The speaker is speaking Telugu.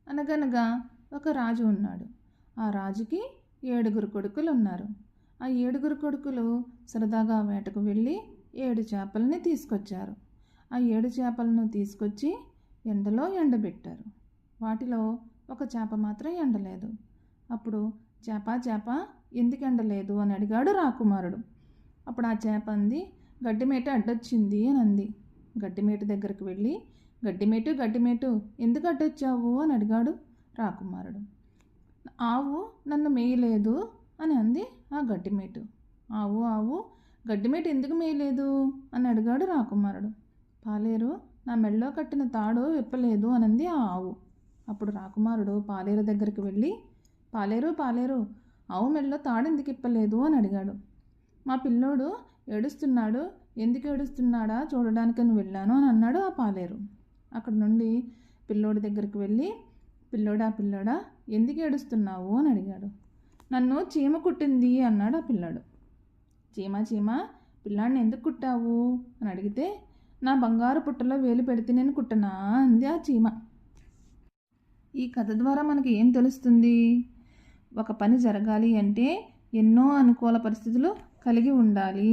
అనగనగా ఒక రాజు ఉన్నాడు. ఆ రాజుకి 7 కొడుకులు ఉన్నారు. ఆ 7 కొడుకులు సరదాగా వేటకు వెళ్ళి 7 చేపలని తీసుకొచ్చారు. ఆ 7 చేపలను తీసుకొచ్చి ఎండలో ఎండబెట్టారు. వాటిలో ఒక చేప మాత్రం ఎండలేదు. అప్పుడు చేప చేప ఎందుకు ఎండలేదు అని అడిగాడు రాకుమారుడు. అప్పుడు ఆ చేప అంది, గడ్డిమేట అడ్డొచ్చింది అని అంది. గడ్డిమేట దగ్గరికి వెళ్ళి, గడ్డిమేటు ఎందుకు అడ్డొచ్చావు అని అడిగాడు రాకుమారుడు. ఆవు నన్ను మేయలేదు అని అంది ఆ గడ్డిమేటు. ఆవు గడ్డిమేటు ఎందుకు మేయలేదు అని అడిగాడు రాకుమారుడు. పాలేరు నా మెడలో కట్టిన తాడు విప్పలేదు అని అంది ఆ ఆవు. అప్పుడు రాకుమారుడు పాలేరు దగ్గరికి వెళ్ళి, పాలేరు ఆవు మెడలో తాడు ఎందుకు ఇప్పలేదు అని అడిగాడు. మా పిల్లోడు ఏడుస్తున్నాడు, ఎందుకు ఏడుస్తున్నాడా చూడడానికని వెళ్ళాను అని అన్నాడు ఆ పాలేరు. అక్కడ నుండి పిల్లోడి దగ్గరికి వెళ్ళి, పిల్లోడా ఎందుకు ఏడుస్తున్నావు అని అడిగాడు. నన్ను చీమ కుట్టింది అన్నాడు ఆ పిల్లాడు. చీమ పిల్లాడిని ఎందుకు కుట్టావు అని అడిగితే, నా బంగారు పుట్టలో వేలు పెడితే నేను కుట్టనా అంది ఆ చీమ. ఈ కథ ద్వారా మనకి ఏం తెలుస్తుంది? ఒక పని జరగాలి అంటే ఎన్నో అనుకూల పరిస్థితులు కలిగి ఉండాలి.